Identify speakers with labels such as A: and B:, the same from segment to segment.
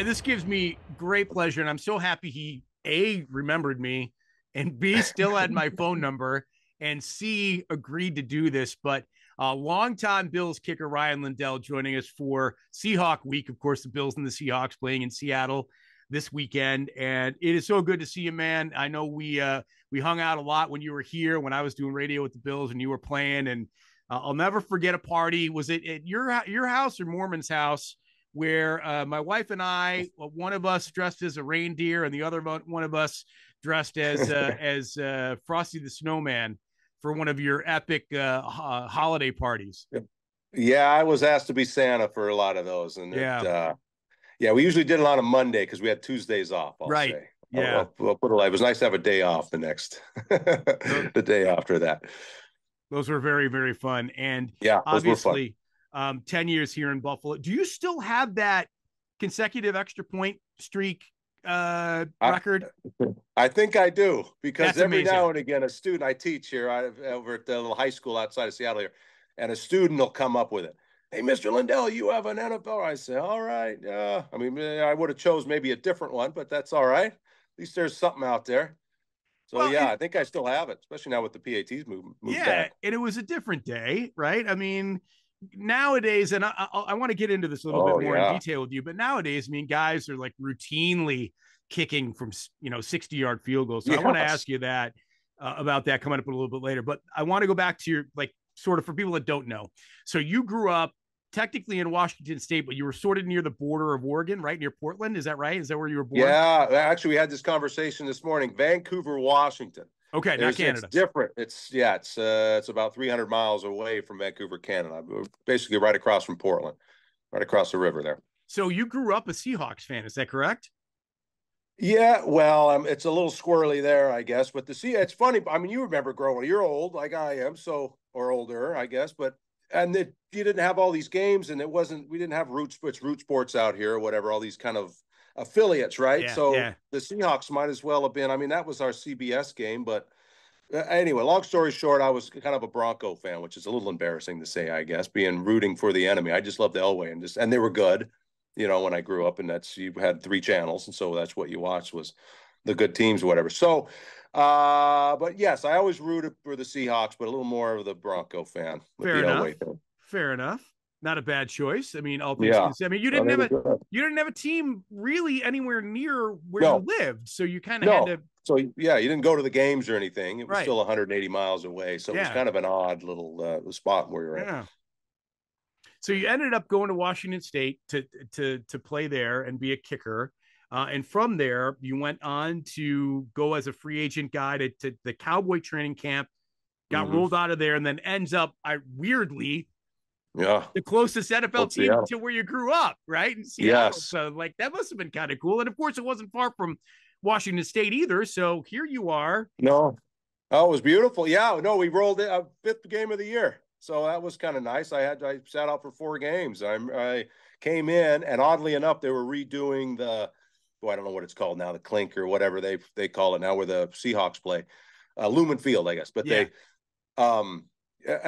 A: This gives me great pleasure, and I'm so happy he A, remembered me, and B, still had my phone number, and C, agreed to do this. But longtime Bills kicker Rian Lindell joining us for Seahawk Week. Of course, the Bills and the Seahawks playing in Seattle this weekend, and it is so good to see you, man. I know we hung out a lot when you were here, when I was doing radio with the Bills, and you were playing, and I'll never forget a party. Was it at your house or Mormon's house? Where my wife and I, one of us dressed as a reindeer, and the other one of us dressed as Frosty the Snowman for one of your epic holiday parties.
B: Yeah, I was asked to be Santa for a lot of those, and yeah, we usually did it on a Monday because we had Tuesdays off. I'll
A: right.
B: say,
A: Yeah,
B: I'll put it like it was nice to have a day off the next, the day after that.
A: Those were very, very fun, and
B: yeah, those were fun.
A: obviously 10 years here in Buffalo. Do you still have that consecutive extra point streak record?
B: I think I do, because
A: That's
B: every
A: amazing.
B: now and again, a student I teach here over at the little high school outside of Seattle here, and a student will come up with it. Hey, Mr. Lindell, you have an NFL. I say, all right. Yeah. I mean, I would have chose maybe a different one, but that's all right. At least there's something out there. So,
A: Well,
B: yeah, I think I still have it, especially now with the PATs moved
A: yeah,
B: back.
A: and it was a different day, right? I mean, nowadays, and I want to get into this a little bit
B: Oh,
A: more in
B: yeah.
A: detail with you, but nowadays, I mean, guys are like routinely kicking from 60-yard field goals. So I want to
B: Yes.
A: ask you that about that coming up a little bit later. But I want to go back to your, like, sort of for people that don't know. So you grew up technically in Washington State, but you were sort of near the border of Oregon, right near Portland. Is that right? Is that where you were born?
B: Yeah. Actually, we had this conversation this morning. Vancouver, Washington.
A: Okay, not
B: It's
A: Canada.
B: different. It's about 300 miles away from Vancouver, Canada. Basically, right across from Portland, right across the river there.
A: So you grew up a Seahawks fan, is that correct?
B: Yeah, well, it's a little squirrely there, I guess. But it's funny. I mean, you remember growing. You're old, like I am, so or older, I guess. But you didn't have all these games, and we didn't have root sports out here or whatever. All these kind of affiliates, right?
A: Yeah,
B: So
A: yeah.
B: the Seahawks might as well have been. I mean, that was our CBS game, but anyway, long story short, I was kind of a Bronco fan, which is a little embarrassing to say, I guess, being rooting for the enemy. I just loved Elway and they were good, when I grew up, and you had 3 channels, and so that's what you watched was the good teams or whatever. So, but yes, I always rooted for the Seahawks, but a little more of the Bronco fan with
A: Fair
B: the
A: enough.
B: Elway thing.
A: Fair enough. Not a bad choice. I mean, all things
B: Yeah.
A: considered. I mean,
B: Oh, they were good.
A: you didn't have a team really anywhere near where you
B: No,
A: lived, so you kind of had
B: no.
A: to.
B: So yeah, you didn't go to the games or anything. It was
A: Right.
B: still 180 miles away, so it was
A: Yeah.
B: kind of an odd little spot where you're at.
A: Yeah. So you ended up going to Washington State to play there and be a kicker. And from there, you went on to go as a free agent guy to the Cowboy training camp, got
B: Mm-hmm.
A: rolled out of there, and then ends up, weirdly,
B: Yeah.
A: the closest NFL
B: What's
A: team
B: Seattle?
A: to where you grew up, right? In Seattle.
B: Yes.
A: So, like, that must have been kind of cool. And of course, it wasn't far from Washington State either. So here you are.
B: No. Oh, it was beautiful. Yeah. No, we rolled it 5th game of the year. So that was kind of nice. I sat out for 4 games. I came in, and oddly enough, they were redoing I don't know what it's called now, the clink or whatever they call it now, where the Seahawks play, Lumen Field, I guess. But
A: Yeah.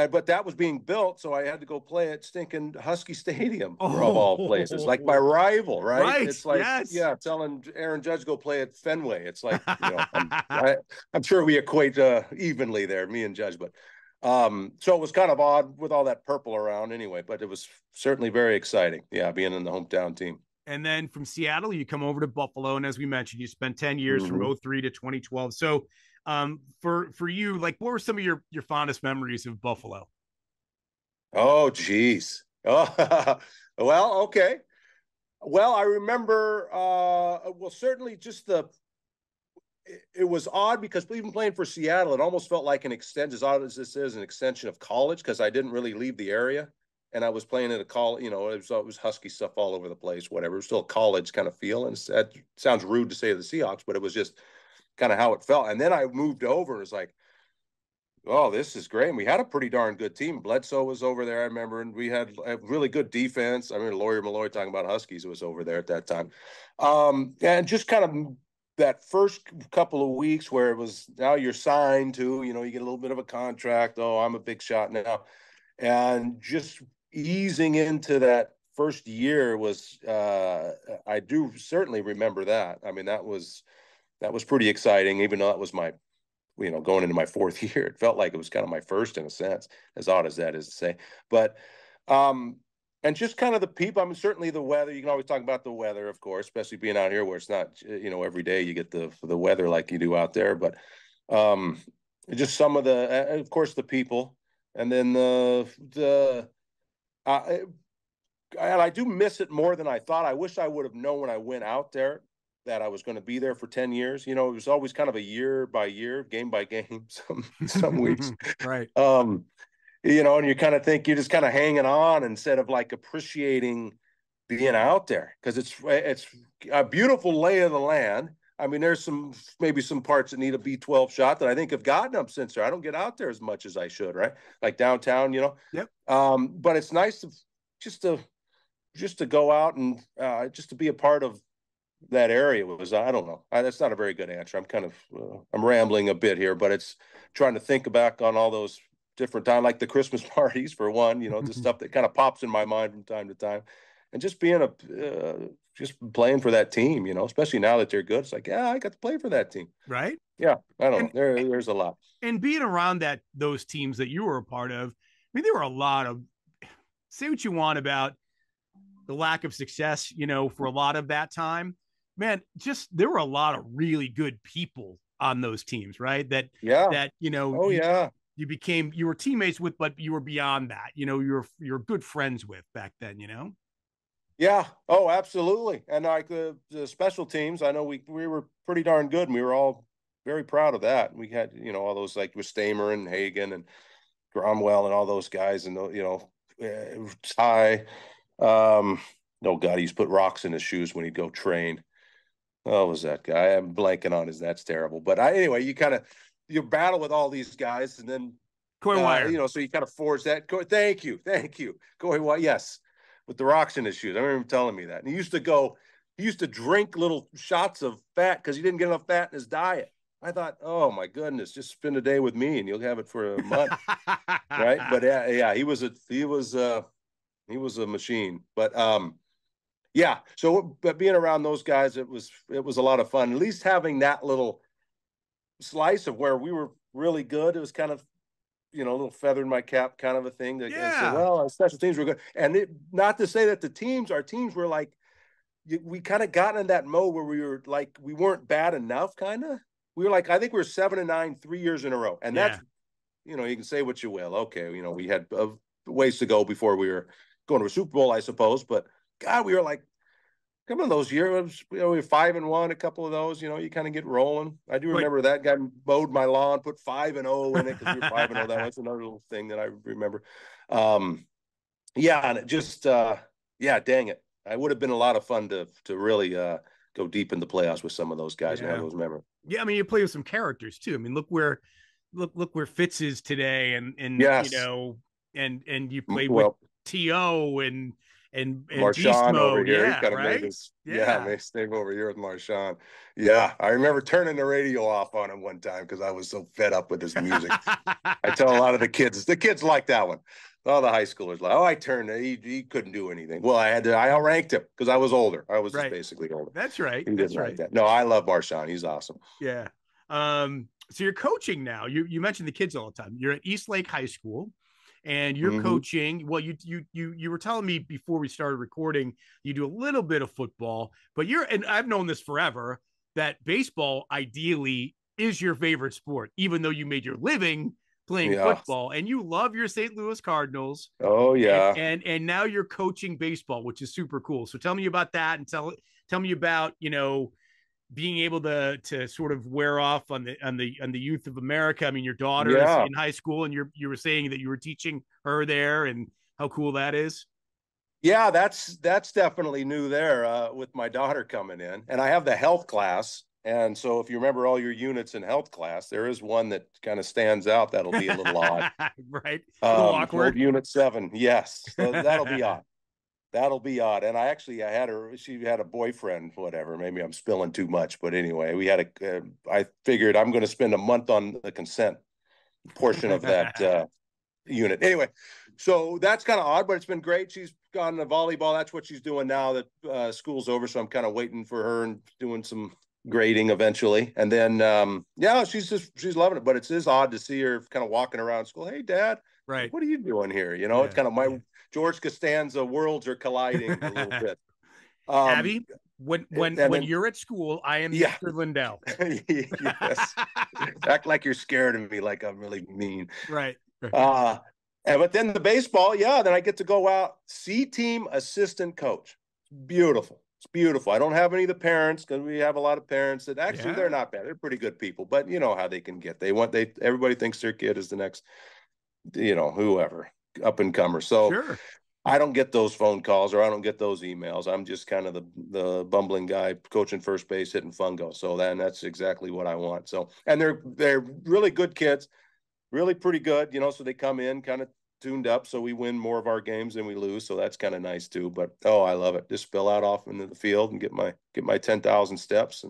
B: but that was being built, so I had to go play at stinking Husky Stadium, of
A: Oh,
B: all places, like my rival, right?
A: right.
B: It's like,
A: Yes.
B: yeah, telling Aaron Judge go play at Fenway. It's like, I'm sure we equate evenly there, me and Judge, but so it was kind of odd with all that purple around anyway, but it was certainly very exciting. Yeah, being in the hometown team.
A: And then from Seattle, you come over to Buffalo. And as we mentioned, you spent 10 years from 03 to 2012. So for you, like, what were some of your fondest memories of Buffalo?
B: Oh, geez. Oh, well, okay. Well, I remember, certainly just it was odd because even playing for Seattle, it almost felt like as odd as this is, an extension of college, because I didn't really leave the area. And I was playing at a college, it was Husky stuff all over the place, whatever. It was still a college kind of feel. And that sounds rude to say to the Seahawks, but it was just kind of how it felt. And then I moved over, and it was like, oh, this is great. And we had a pretty darn good team. Bledsoe was over there, I remember, and we had a really good defense. I remember Lawyer Malloy talking about Huskies was over there at that time. And just kind of that first couple of weeks where it was, now you're signed to, you get a little bit of a contract. Oh, I'm a big shot now. And just easing into that first year was, I do certainly remember that. I mean, that was pretty exciting, even though that was my, going into my fourth year. It felt like it was kind of my first in a sense, as odd as that is to say. But, and just kind of the people, I mean, certainly the weather, you can always talk about the weather, of course, especially being out here where it's not, every day you get the weather like you do out there. But just some of the, of course, the people, and then and I do miss it more than I thought. I wish I would have known when I went out there that I was going to be there for 10 years. It was always kind of a year by year, game by game, some weeks.
A: Right.
B: And you kind of think you're just kind of hanging on instead of like appreciating being out there, because it's a beautiful lay of the land. I mean, there's maybe some parts that need a B12 shot that I think have gotten them since there. I don't get out there as much as I should, right? Like downtown,
A: Yep.
B: But it's nice to go out and just to be a part of that area. I don't know. That's not a very good answer. I'm kind of I'm rambling a bit here, but it's trying to think back on all those different times, like the Christmas parties for one. The stuff that kind of pops in my mind from time to time, and just being just playing for that team. Especially now that they're good. It's like, yeah, I got to play for that team.
A: Right.
B: Yeah, I don't know. There's a lot.
A: And being around those teams that you were a part of, I mean, there were a lot of, say what you want about the lack of success, for a lot of that time, man, there were a lot of really good people on those teams, right? That you were teammates with, but you were beyond that, you're good friends with back then,
B: Yeah. Oh, absolutely. And like the special teams, I know we were pretty darn good, and we were all very proud of that. We had, all those, like with Stamer and Hagan and Cromwell and all those guys, and Ty. Oh God, he used to put rocks in his shoes when he'd go train. Oh, was that guy? I'm blanking on his. That's terrible. But anyway, you battle with all these guys, and then
A: Coy Wire.
B: so you kind of force that. Thank you, Coy Wire. Yes, with the rocks in his shoes. I remember him telling me that. And he used to drink little shots of fat because he didn't get enough fat in his diet. I thought, oh my goodness, just spend a day with me and you'll have it for a month, right? But yeah, he was a machine. But yeah. So, but being around those guys, it was a lot of fun. At least having that little slice of where we were really good. It was kind of, a little feather in my cap kind of a thing. That say, well, our special teams were good, and not to say that our teams were like, we kind of got in that mode where we were like, we weren't bad enough. Kind of, we were like, I think we were 7-9 3 years in a row, and that's, you can say what you will. Okay, we had ways to go before we were going to a Super Bowl, I suppose, but God, we were like, come on, those years, we were 5-1, a couple of those, you kind of get rolling. I do remember that guy mowed my lawn, put 5-0 in it because we were 5-0. That was another little thing that I remember. Yeah, and it just, dang it. It would have been a lot of fun to really go deep in the playoffs with some of those guys and have those memories.
A: Yeah, I mean, you play with some characters too. I mean, look where Fitz is today, and
B: yes.
A: and you played with T.O. and
B: Marshawn over here.
A: Yeah,
B: he kind of made his name over here with Marshawn. Yeah, I remember turning the radio off on him one time because I was so fed up with his music. I tell a lot of the kids like that one. All the high schoolers like, I turned it. He couldn't do anything. Well, I outranked him because I was older. I was just basically older.
A: That's right.
B: He didn't like that. No, I love Marshawn. He's awesome.
A: Yeah. So you're coaching now. You mentioned the kids all the time. You're at East Lake High School. And you're coaching. Well, you were telling me before we started recording, you do a little bit of football, but and I've known this forever, that baseball ideally is your favorite sport, even though you made your living playing football, and you love your St. Louis Cardinals.
B: Oh yeah.
A: And now you're coaching baseball, which is super cool. So tell me about that, and tell me about, being able to sort of wear off on the youth of America. I mean, your daughter is in high school, and you were saying that you were teaching her there, and how cool that is.
B: Yeah, that's definitely new there with my daughter coming in, and I have the health class. And so if you remember all your units in health class, there is one that kind of stands out. That'll be a little odd.
A: Right. A little awkward.
B: Unit 7. Yes. So that'll be odd. That'll be odd. And she had a boyfriend, whatever. Maybe I'm spilling too much, but anyway, I figured I'm going to spend a month on the consent portion of that unit. Anyway, So that's kind of odd, but it's been great. She's gone to volleyball. That's what she's doing now that school's over. So I'm kind of waiting for her and doing some grading eventually. And then, yeah, she's loving it. But it is odd to see her kind of walking around school. Hey, Dad,
A: Right.
B: what are you doing here? You know,
A: Yeah,
B: it's kind of my
A: yeah.
B: George Costanza worlds are colliding a little bit.
A: Abby, when
B: Then,
A: you're at school, I am
B: yeah,
A: Mr. Lindell.
B: yes, act like you're scared of me, like I'm really mean.
A: Right.
B: Uh, but then the baseball, yeah, then I get to go out, see team assistant coach. Beautiful. It's beautiful. I don't have any of the parents because we have a lot of parents that actually they're
A: Yeah.
B: not bad. They're pretty good people, but you know how they can get. Everybody thinks their kid is the next, whoever up and comer. So
A: Sure.
B: I don't get those phone calls or I don't get those emails. I'm just kind of the bumbling guy coaching first base, hitting fungo. So then that's exactly what I want. So, and they're really good kids, really pretty good, so they come in kind of tuned up. So we win more of our games than we lose. So that's kind of nice too. But I love it. Just spill out off into the field and get my 10,000 steps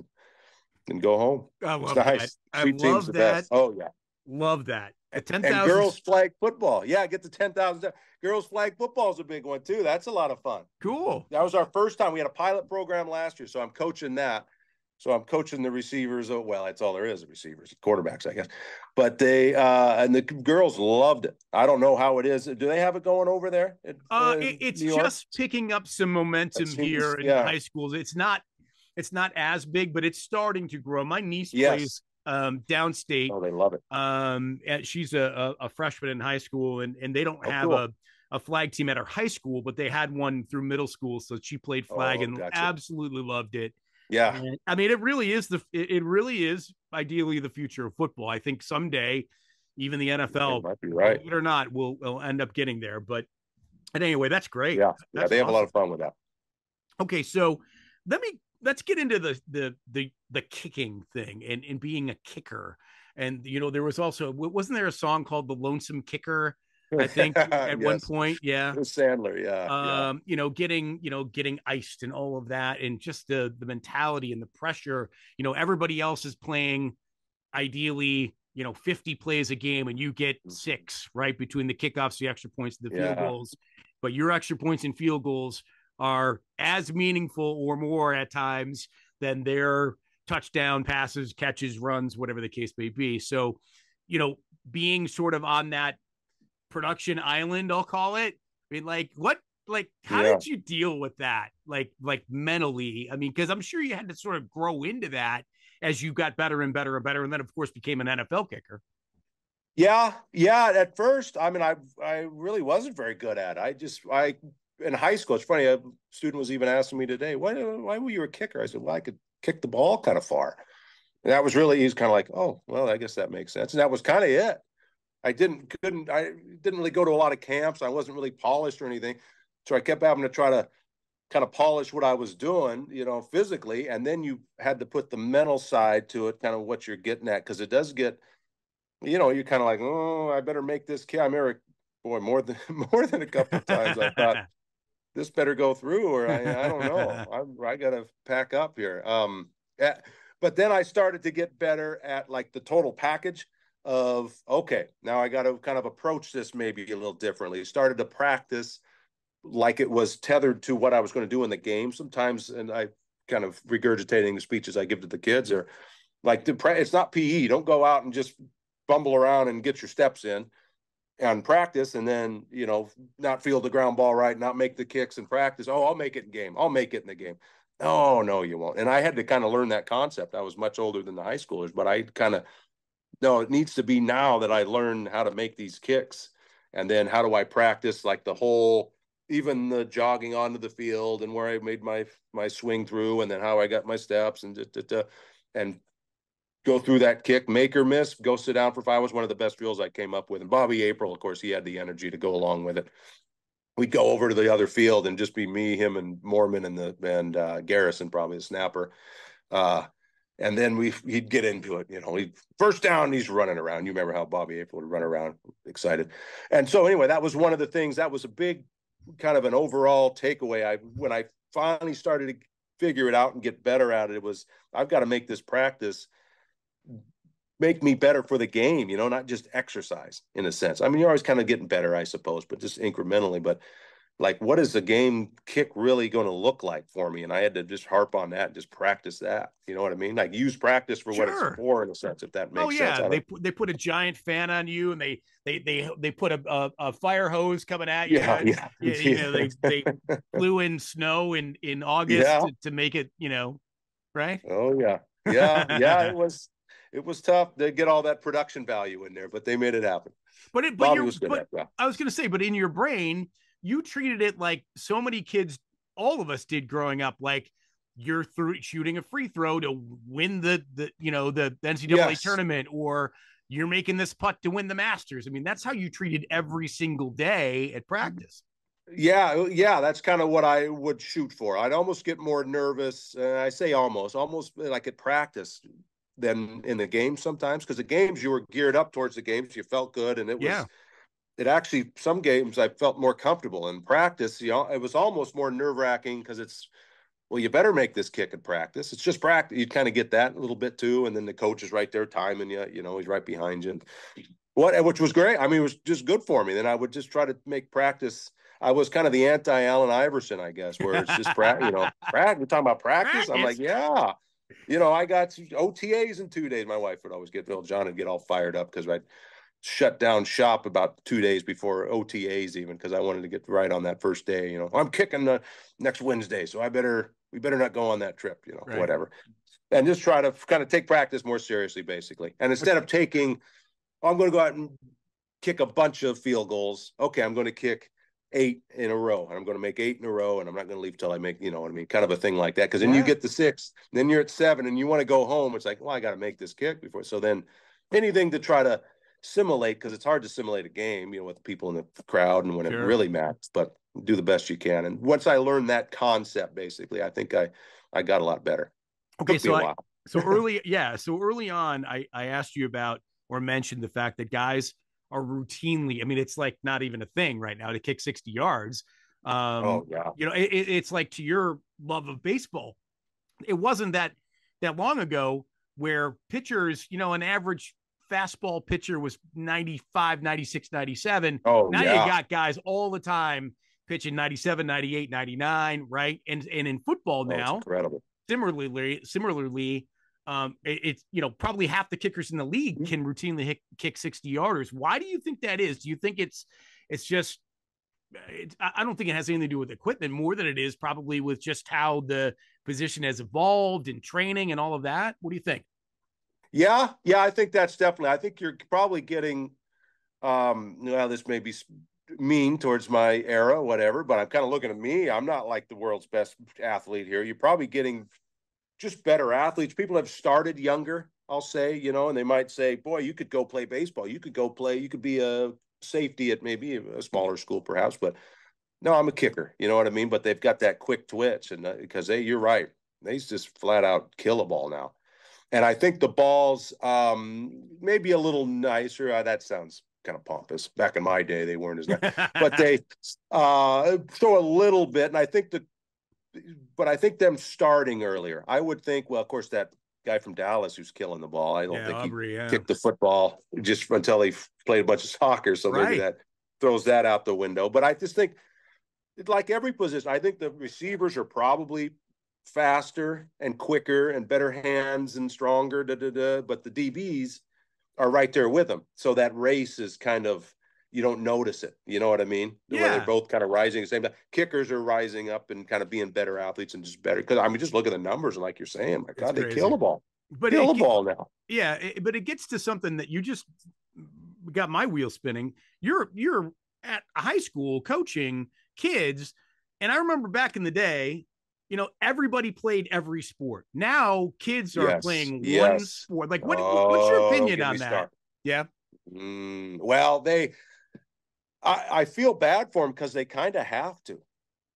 B: and go home.
A: I
B: It's
A: love that.
B: nice.
A: I
B: Sweet team's
A: love
B: the
A: that.
B: best. Oh yeah.
A: Love that. The
B: And
A: 10,000.
B: girls flag football. Yeah, get the 10,000. Girls flag football is a big one too. That's a lot of fun.
A: Cool.
B: That was our first time. We had a pilot program last year, so I'm coaching that. So I'm coaching the receivers. Oh, well, that's all there is, the receivers, quarterbacks, I guess. But they and the girls loved it. I don't know how it is. Do they have it going over there in
A: It's
B: New York?
A: just picking up some
B: It
A: momentum here
B: seems,
A: in
B: yeah.
A: high schools. It's not as big, but it's starting to grow. My niece plays
B: Yes.
A: downstate.
B: Oh, they love it.
A: And she's a freshman in high school, and they don't
B: Oh,
A: have
B: cool.
A: a flag team at her high school, but they had one through middle school. So she played flag
B: Oh,
A: and
B: gotcha.
A: absolutely loved it.
B: Yeah.
A: And, I mean, it really is ideally the future of football. I think someday, even the NFL,
B: might be right.
A: believe it or not, will end up getting there. But anyway, that's great.
B: Yeah.
A: That's
B: They have
A: awesome.
B: a lot of fun with that.
A: Okay, so let's get into the kicking thing and being a kicker. And there was also, wasn't there a song called "The Lonesome Kicker"? I think at one point, yeah.
B: Sandler, yeah.
A: Getting iced and all of that, and just the mentality and the pressure. Everybody else is playing ideally 50 plays a game, and you get 6 right between the kickoffs, the extra points, and the field goals. But your extra points and field goals are as meaningful or more at times than their touchdown passes, catches, runs, whatever the case may be. So, being sort of on that production island, I'll call it. I mean, how did you deal with that? Like mentally? I mean, because I'm sure you had to sort of grow into that as you got better and better and better, and then of course became an NFL kicker.
B: Yeah. At first, I mean, I really wasn't very good at it. I in high school, it's funny. A student was even asking me today, why were you a kicker? I said, well, I could kick the ball kind of far. And that was really, he's kind of like, oh, well, I guess that makes sense. And that was kind of it. I didn't really go to a lot of camps. I wasn't really polished or anything. So I kept having to try to kind of polish what I was doing, physically. And then you had to put the mental side to it, kind of what you're getting at. Cause it does get, you're kind of like, oh, I better make this kick. I remember, boy, more than a couple of times I thought this better go through, or I don't know. I got to pack up here. But then I started to get better at like the total package of, okay, now I got to kind of approach this maybe a little differently. Started to practice like it was tethered to what I was going to do in the game sometimes. And I kind of regurgitating the speeches I give to the kids are like, it's not PE. Don't go out and just bumble around and get your steps in and practice and then, not field the ground ball right, not make the kicks in practice. Oh, I'll make it in game. I'll make it in the game. Oh, no, you won't. And I had to kind of learn that concept. I was much older than the high schoolers, but I kind of, no, it needs to be now that I learn how to make these kicks. And then how do I practice like even the jogging onto the field and where I made my swing through and then how I got my steps and go through that kick, make or miss, go sit down for 5 was one of the best drills I came up with. And Bobby April, of course, he had the energy to go along with it. We'd go over to the other field and just be me, him, and Mormon and Garrison, probably the snapper. And then he'd get into it, first down, he's running around. You remember how Bobby April would run around excited. And so anyway, that was one of the things that was a big kind of an overall takeaway. When I finally started to figure it out and get better at it, it was, I've got to make this practice make me better for the game, not just exercise in a sense. I mean, you're always kind of getting better, I suppose, but just incrementally. But like, what is the game kick really going to look like for me? And I had to just harp on that and just practice that. You know what I mean? Like, use practice for what it's
A: Sure.
B: for, in a sense, if that
A: Oh
B: makes sense.
A: yeah,
B: I don't.
A: they put a giant fan on you, and they put a fire hose coming at you.
B: Yeah, yeah,
A: They flew in snow in August
B: yeah.
A: to make it, right.
B: Oh yeah, yeah, yeah. It was tough to get all that production value in there, but they made it happen.
A: But
B: Bobby
A: you're
B: was good
A: but
B: at that.
A: I was gonna say, but in your brain, you treated it like so many kids, all of us did growing up, like you're through shooting a free throw to win the NCAA
B: Yes.
A: tournament, or you're making this putt to win the Masters. I mean, that's how you treated every single day at practice.
B: Yeah, yeah, that's kind of what I would shoot for. I'd almost get more nervous. I say almost like at practice than in the game sometimes, because the games you were geared up towards the games, you felt good, and
A: Yeah.
B: it actually, some games I felt more comfortable. In practice, it was almost more nerve-wracking because well, you better make this kick in practice. It's just practice. You kind of get that a little bit too, and then the coach is right there timing you. He's right behind you. Which was great. I mean, it was just good for me. Then I would just try to make practice. I was kind of the anti-Allen Iverson, I guess, where it's just practice. We're talking about practice. I'm like,
A: Practice.
B: yeah. I got OTAs in 2 days. My wife would always John would get all fired up because I'd shut down shop about 2 days before OTAs, even because I wanted to get right on that first day. I'm kicking the next Wednesday, so we better not go on that trip.
A: Right.
B: Whatever, and just try to kind of take practice more seriously, basically. And instead of taking, I'm going to go out and kick a bunch of field goals. Okay, I'm going to kick 8 in a row, and I'm going to make 8 in a row, and I'm not going to leave till I make, what I mean, kind of a thing like that. Because then you get the 6, then you're at 7, and you want to go home. It's like, well, I got to make this kick before. So then anything to try to simulate, because it's hard to simulate a game, with the people in the crowd and when it really matters, but do the best you can. And once I learned that concept, basically, I think I got a lot better.
A: Okay,
B: Took me a while.
A: so early on, I asked you about or mentioned the fact that guys are routinely, I mean, it's like not even a thing right now to kick 60 yards.
B: Oh yeah.
A: It's like, to your love of baseball, it wasn't that long ago where pitchers, an average fastball pitcher was 95, 96, 97.
B: Oh
A: Now
B: yeah.
A: you got guys all the time pitching 97, 98, 99, right? And in football now,
B: it's incredible.
A: Similarly, it's probably half the kickers in the league can routinely kick 60 yarders. Why do you think that is? Do you think it's just? I don't think it has anything to do with equipment more than it is probably with just how the position has evolved in training and all of that. What do you think?
B: Yeah, I think that's definitely. I think you're probably getting. This may be mean towards my era, whatever, but I'm kind of looking at me. I'm not like the world's best athlete here. You're probably getting just better athletes. People have started younger, I'll say, and they might say, boy, you could go play baseball. You could be a safety at maybe a smaller school perhaps, but no, I'm a kicker. You know what I mean? But they've got that quick twitch, and because you're right. They just flat out kill a ball now. And I think the balls maybe a little nicer. That sounds kind of pompous. Back in my day, they weren't as nice, but they throw a little bit. And I think but I think them starting earlier. I would think, well, of course, that guy from Dallas who's killing the ball. I don't think he kicked the football just until he played a bunch of soccer. So maybe that throws that out the window. But I just think, like every position, I think the receivers are probably faster and quicker and better hands and stronger, but the DBs are right there with them. So that race is kind of, you don't notice it. You know what I mean?
A: Yeah.
B: Where they're both kind of rising at the same time. Kickers are rising up and kind of being better athletes and just better. Because I mean, just look at the numbers and like you're saying, my God, they kill the ball. Kill the ball now.
A: Yeah, but it gets to something that you just got my wheel spinning. You're at high school coaching kids, and I remember back in the day, everybody played every sport. Now kids are playing one sport. Like, what's your opinion on that?
B: Started.
A: Yeah.
B: Well, I feel bad for them because they kind of have to.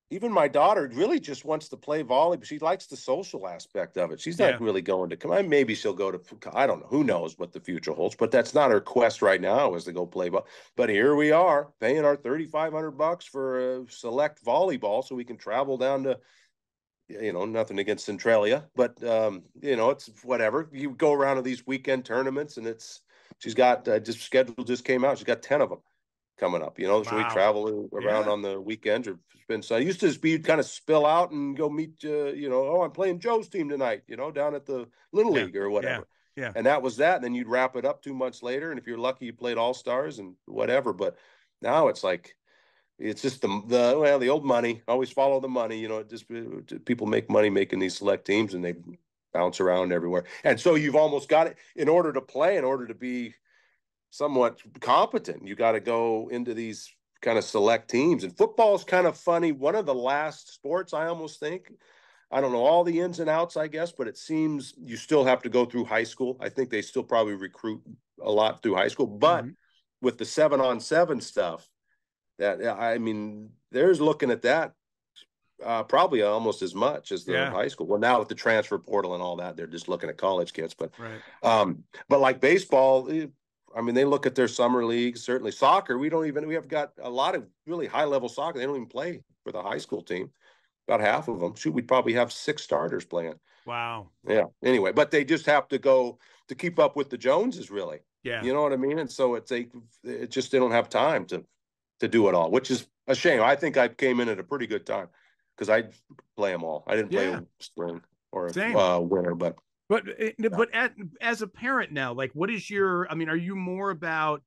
B: Even my daughter really just wants to play volleyball. She likes the social aspect of it. She's not really going to come. Maybe she'll go to, I don't know. Who knows what the future holds, but that's not her quest right now, is to go play ball. But here we are paying our $3,500 for a select volleyball so we can travel down to, nothing against Centralia, but it's whatever. You go around to these weekend tournaments, and she's got just schedule just came out. She's got 10 of them coming up. So we
A: Wow.
B: travel around on the weekends. Or spend. So I used to just be kind of spill out and go meet. I'm playing Joe's team tonight. Down at the Little League or whatever.
A: Yeah.
B: And that was that. And then you'd wrap it up 2 months later, and if you're lucky, you played All Stars and whatever. But now it's like. It's just the old money. Always follow the money. People make money making these select teams, and they bounce around everywhere. And so you've almost got it in order to play, in order to be somewhat competent. You got to go into these kind of select teams. And football is kind of funny. One of the last sports, I almost think. I don't know all the ins and outs, I guess, but it seems you still have to go through high school. I think they still probably recruit a lot through high school, but with the 7-on-7 stuff. There's looking at that probably almost as much as the high school. Well, now with the transfer portal and all that, they're just looking at college kids. But but like baseball, they look at their summer leagues. Certainly soccer, we have got a lot of really high level soccer. They don't even play for the high school team. About half of them. Shoot, we'd probably have 6 starters playing.
A: Wow.
B: Yeah. Anyway, but they just have to go to keep up with the Joneses, really.
A: Yeah.
B: You know what I mean? And so they don't have time to do it all, which is a shame. I think I came in at a pretty good time because I play them all. I didn't play spring or winter, but
A: as a parent now, like, what is your? Are you more about?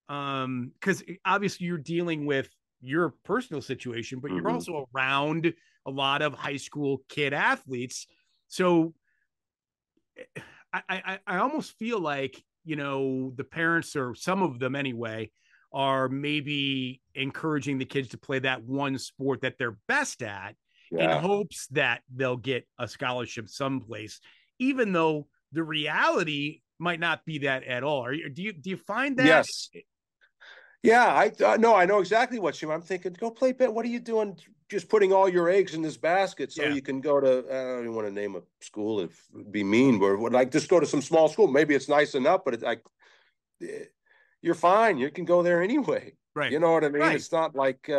A: Because obviously you're dealing with your personal situation, but you're also around a lot of high school kid athletes. So I almost feel like the parents, or some of them anyway, are maybe encouraging the kids to play that one sport that they're best at in hopes that they'll get a scholarship someplace, even though the reality might not be that at all. Do you find that?
B: Yes. Yeah, I know exactly what I'm thinking. Go play bit. What are you doing? Just putting all your eggs in this basket so you can go to. I don't even want to name a school. If it'd be mean, but just go to some small school. Maybe it's nice enough, but you're fine. You can go there anyway.
A: Right.
B: You know what I mean?
A: Right.
B: It's not like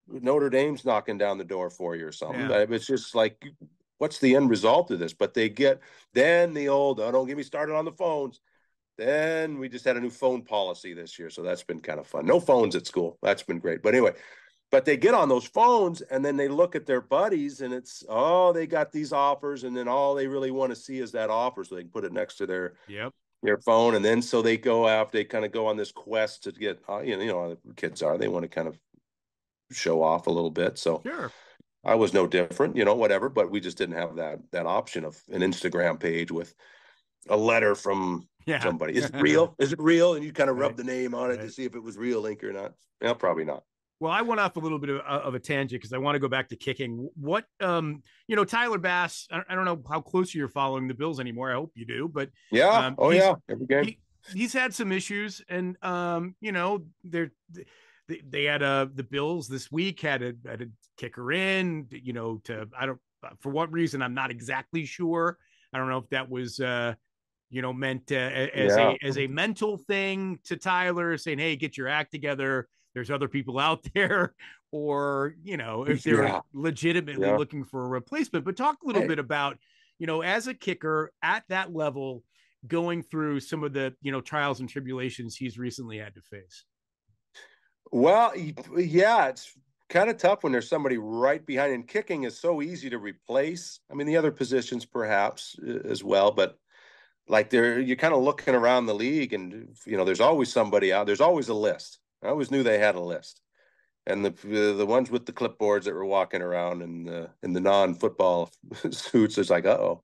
B: Notre Dame's knocking down the door for you or something. Yeah. It's just like, what's the end result of this? But they get then the old, don't get me started on the phones. Then we just had a new phone policy this year. So that's been kind of fun. No phones at school. That's been great. But anyway, but they get on those phones and then they look at their buddies and it's, they got these offers. And then all they really want to see is that offer. So they can put it next to their phone. And then so they kind of go on this quest to get, how the kids are. They want to kind of show off a little bit. So I was no different, whatever. But we just didn't have that option of an Instagram page with a letter from somebody. Is it real? Is it real? And you kind of rub the name on it to see if it was real ink or not. Yeah, probably not.
A: Well, I went off a little bit of a tangent because I want to go back to kicking. What, Tyler Bass, I don't know how close you're following the Bills anymore. I hope you do, but
B: every game.
A: He's had some issues, and they had the Bills this week had a kicker in, for what reason I'm not exactly sure. I don't know if that was meant as a mental thing to Tyler, saying, hey, get your act together, there's other people out there, or if they're legitimately looking for a replacement. But talk a little bit about as a kicker at that level, going through some of the trials and tribulations he's recently had to face.
B: Well, it's kind of tough when there's somebody right behind, and kicking is so easy to replace. The other positions perhaps as well, but like you're kind of looking around the league and, there's always somebody out. There's always a list. I always knew they had a list. And the ones with the clipboards that were walking around in the non-football suits, it's like, hope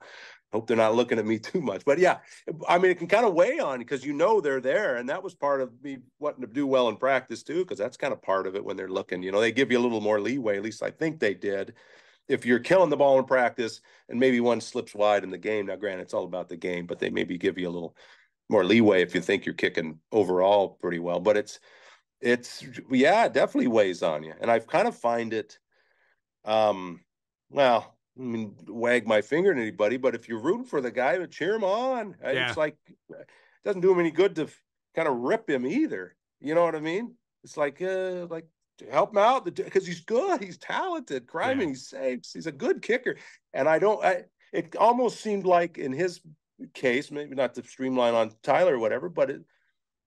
B: they're not looking at me too much. But yeah, it can kind of weigh on because they're there. And that was part of me wanting to do well in practice too, because that's kind of part of it when they're looking. They give you a little more leeway, at least I think they did. If you're killing the ball in practice and maybe one slips wide in the game, now granted, it's all about the game, but they maybe give you a little more leeway if you think you're kicking overall pretty well. But it definitely weighs on you. And I've kind of find it, wag my finger at anybody, but if you're rooting for the guy, cheer him on. It's like, it doesn't do him any good to kind of rip him either. You know what I mean? It's like help him out because he's good. He's talented. Cryman, he saves. He's a good kicker. And it almost seemed like in his case, maybe not to streamline on Tyler or whatever, but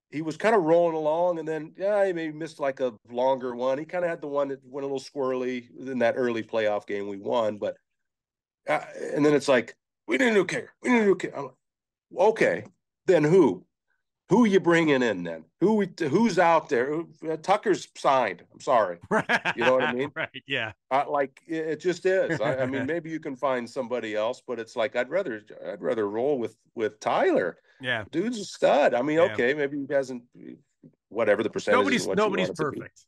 B: he was kind of rolling along, and then he maybe missed like a longer one. He kind of had the one that went a little squirrely in that early playoff game we won, but and then it's like, we need a new kicker. We need a new kicker. I'm like, okay, then who? Who you bringing in then? Who's out there? Tucker's signed. I'm sorry. You know what I mean?
A: Right. Yeah.
B: Like it just is. I mean, maybe you can find somebody else, but it's like I'd rather roll with Tyler.
A: Yeah.
B: Dude's a stud. I mean, okay, maybe he hasn't. Whatever the percentage.
A: Nobody's perfect.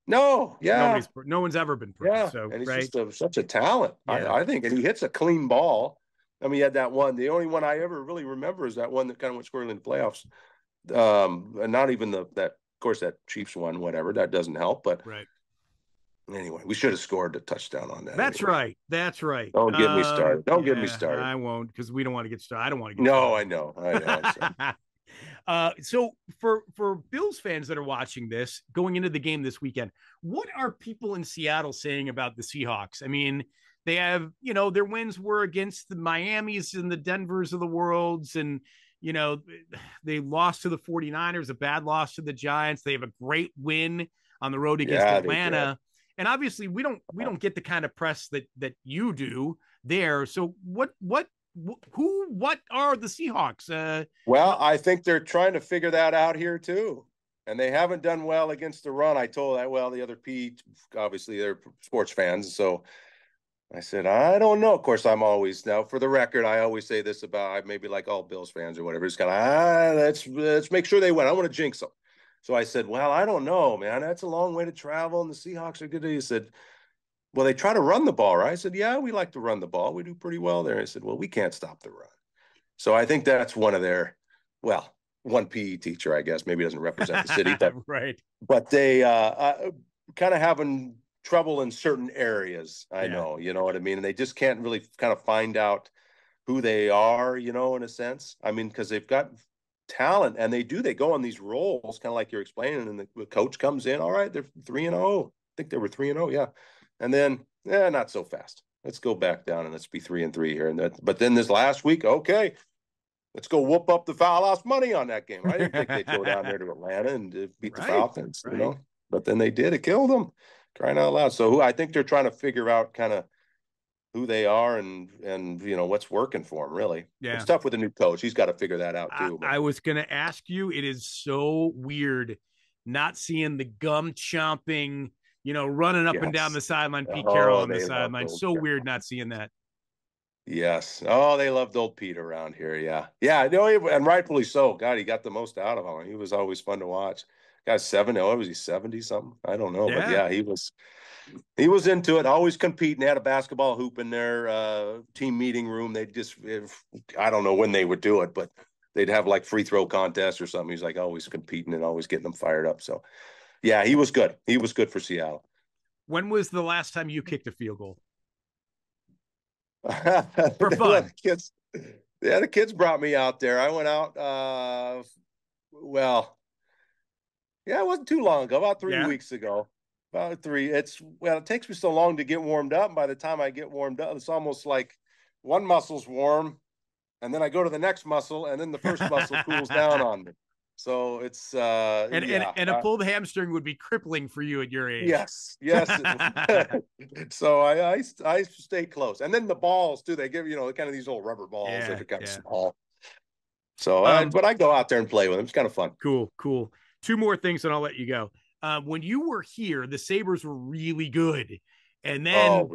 B: No, yeah.
A: No one's ever been perfect.
B: Yeah.
A: So,
B: and he's just such a talent. Yeah. I think, and he hits a clean ball. I mean, he had that one. The only one I ever really remember is that one that kind of went squarely in the playoffs. And not even that, of course, that Chiefs one, whatever, that doesn't help. But anyway, we should have scored a touchdown on that.
A: That's right. That's right.
B: Don't get me started. Don't get me started.
A: I won't, because we don't want to get started. I don't want to get
B: started. No,
A: I know. So for Bills fans that are watching this, going into the game this weekend, what are people in Seattle saying about the Seahawks? I mean, they have, their wins were against the Miamis and the Denvers of the worlds, and they lost to the 49ers, a bad loss to the Giants. They have a great win on the road against Atlanta. And obviously we don't get the kind of press that you do there. So what are the Seahawks?
B: Well, I think they're trying to figure that out here too. And they haven't done well against the run. I told that, the other obviously they're sports fans. So I said, I don't know. Of course, I'm always, now for the record, I always say this about maybe like all Bills fans or whatever. It's kind of, let's make sure they win. I want to jinx them. So I said, well, I don't know, man. That's a long way to travel, and the Seahawks are good. He said, well, they try to run the ball, right? I said, yeah, we like to run the ball. We do pretty well there. I said, well, we can't stop the run. So I think that's one of their, one PE teacher, I guess, maybe doesn't represent the city, but
A: right.
B: But they kind of having trouble in certain areas. I know, you know what I mean? And they just can't really kind of find out who they are, in a sense. I mean, because they've got talent, and they go on these roles, kind of like you're explaining, and the coach comes in, all right, they're 3-0. I think they were 3-0, yeah. And then, not so fast. Let's go back down and let's be 3-3 here. But then this last week, okay, let's go whoop up the foul. I lost money on that game. I didn't think they'd go down there to Atlanta and beat the Falcons, But then they did. It killed them. Crying out loud. So I think they're trying to figure out kind of who they are and what's working for them, really. Yeah. It's tough with a new coach. He's got to figure that out too.
A: I was going to ask you, it is so weird not seeing the gum chomping, running up and down the sideline, Pete Carroll on the sideline. So weird not seeing that.
B: Yes. Oh, they loved old Pete around here. Yeah. Yeah. And rightfully so. God, he got the most out of him. He was always fun to watch. Got 70. Was he 70 something? I don't know. Yeah. But yeah, he was into it, always competing. They had a basketball hoop in their team meeting room. They just, I don't know when they would do it, but they'd have like free throw contests or something. He's like always competing and always getting them fired up. So yeah, he was good. He was good for Seattle.
A: When was the last time you kicked a field goal? For fun.
B: The kids brought me out there. I went out, it wasn't too long ago, about 3 weeks ago. About 3. It takes me so long to get warmed up. And by the time I get warmed up, it's almost like one muscle's warm, and then I go to the next muscle, and then the first muscle cools down on me. So it's
A: and a pulled hamstring would be crippling for you at your age.
B: Yes. So I stay close, and then the balls too. They give kind of these little rubber balls that are kind of small. So, but I go out there and play with them. It's kind of fun.
A: Cool. 2 more things, and I'll let you go. When you were here, the Sabres were really good, and then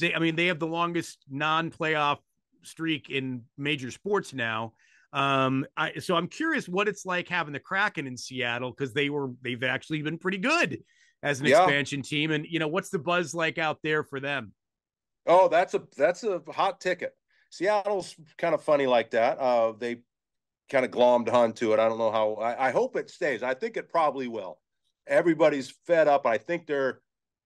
A: they have the longest non-playoff streak in major sports now. So I'm curious what it's like having the Kraken in Seattle, because they've actually been pretty good as an expansion team. And what's the buzz like out there for them?
B: Oh, that's a hot ticket. Seattle's kind of funny like that. They kind of glommed onto it. I don't know how. I hope it stays. I think it probably will. Everybody's fed up. I think they're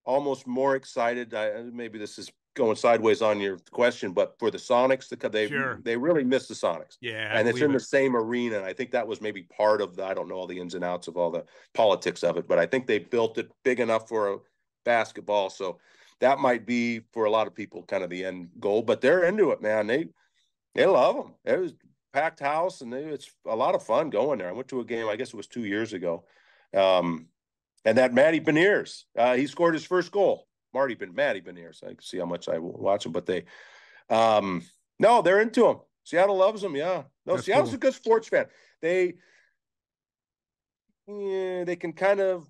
B: almost more excited. Maybe this is going sideways on your question, but for the Sonics,
A: Sure.
B: they really missed the Sonics.
A: Yeah, I
B: And it's
A: believe
B: in
A: it.
B: the same arena. And I think that was maybe part of the, I don't know all the ins and outs of all the politics of it, but I think they built it big enough for a basketball. So that might be for a lot of people kind of the end goal, but they're into it, man. They love them. It was packed house, and it's a lot of fun going there. I went to a game, I guess it was 2 years ago. And that Matty Beniers, he scored his first goal. Matty Beniers. I can see how much I watch him, but no, they're into him. Seattle loves them. Yeah, no,
A: That's
B: Seattle's
A: cool.
B: a good sports fan. They can kind of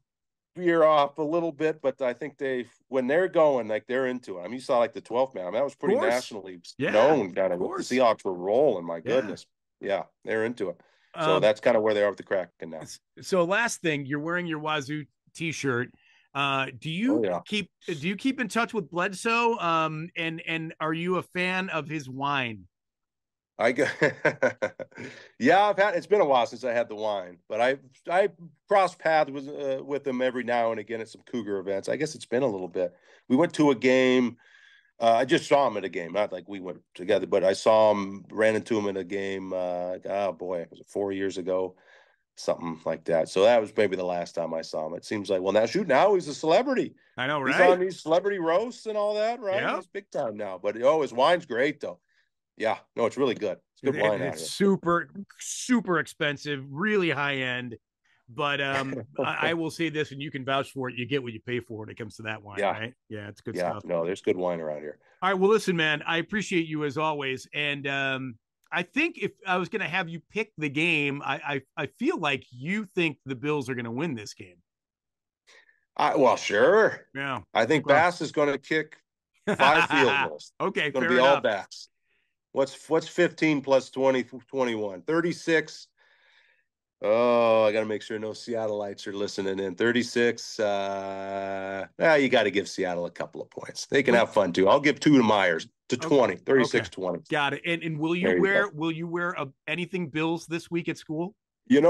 B: veer off a little bit, but I think when they're going, like they're into it. I mean, you saw like the 12th man. I mean, that was
A: Of
B: pretty
A: course.
B: nationally
A: Yeah,
B: known, kind
A: of
B: of. The
A: course.
B: Seahawks were rolling. My
A: Yeah.
B: goodness. Yeah, they're into it. So
A: Um,
B: that's kind of where they are with the Kraken now.
A: so last thing, you're wearing your Wazoo t-shirt. Do
B: Oh
A: you
B: yeah.
A: keep in touch with Bledsoe? And are you a fan of his wine?
B: I got yeah, it's been a while since I had the wine, but I cross paths with them every now and again at some Cougar events. I guess it's been a little bit. We went to a game. I just saw him at a game, not like we went together, but I saw him, ran into him in a game. Oh boy, was it 4 years ago? Something like that. So that was maybe the last time I saw him. It seems like, well, now he's a celebrity.
A: I know,
B: He's
A: right?
B: on these celebrity roasts and all that, right?
A: Yeah.
B: He's big time now. But oh, his wine's great though. Yeah, no, it's really good. It's good wine out
A: It's
B: here.
A: super expensive, really high end. But I will say this, and you can vouch for it. You get what you pay for when it comes to that wine,
B: Yeah,
A: right? Yeah, it's good
B: yeah.
A: stuff.
B: No, there's good wine around here.
A: All right. Well, listen, man, I appreciate you as always. And I think if I was going to have you pick the game, I feel like you think the Bills are going to win this game.
B: Well, sure.
A: Yeah.
B: I think
A: Well,
B: Bass is going to kick 5 field goals.
A: okay,
B: It's going to
A: fair
B: be all
A: enough.
B: Bass. What's 15 plus 20, 21? 36. Oh, I got to make sure no Seattleites are listening in. 36. You got to give Seattle a couple of points. They can
A: Well,
B: have fun too. I'll give 2 to Myers to
A: okay.
B: 20,
A: Okay.
B: 36-20.
A: Got it. And
B: There you go.
A: will you wear anything Bills this week at school?
B: Usually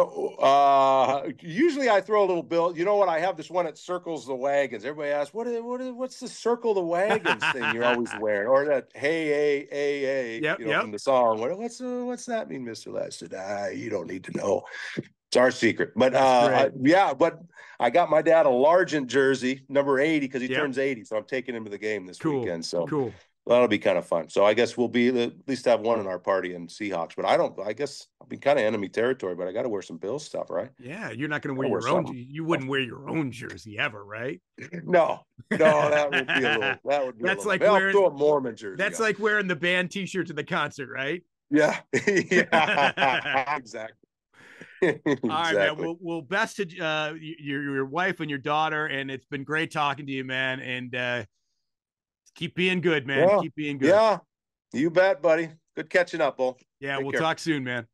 B: I throw a little bill. You know what? I have this one that circles the wagons. Everybody asks, what's the circle the wagons thing you're always wearing? Or that hey,
A: Yep.
B: from the song. What's that mean, Mr. Lester? You don't need to know. It's our secret. But
A: That's great.
B: but I got my dad a Largent jersey, number 80, because he
A: Yep.
B: turns 80. So I'm taking him to the game this
A: Cool.
B: weekend. So
A: Cool.
B: that'll be kind of fun. So I guess we'll be at least have one in our party in Seahawks. But I guess I'll be kind of enemy territory, but I got to wear some Bills stuff, right?
A: Yeah, you're not going to wear
B: Gotta wear
A: your own.
B: something.
A: You wouldn't wear your own jersey ever, right?
B: No, that would be a
A: That's
B: little.
A: like
B: Maybe I'll
A: wearing.
B: throw a Mormon jersey.
A: That's like wearing the band T-shirt to the concert, right?
B: Yeah, yeah, exactly.
A: All right, man.
B: Exactly.
A: Well, best to your wife and your daughter, and it's been great talking to you, man. And keep being good, man.
B: Yeah,
A: Keep being good.
B: yeah. You bet, buddy. Good catching up, Bull.
A: Yeah,
B: Take
A: we'll
B: care.
A: talk soon, man.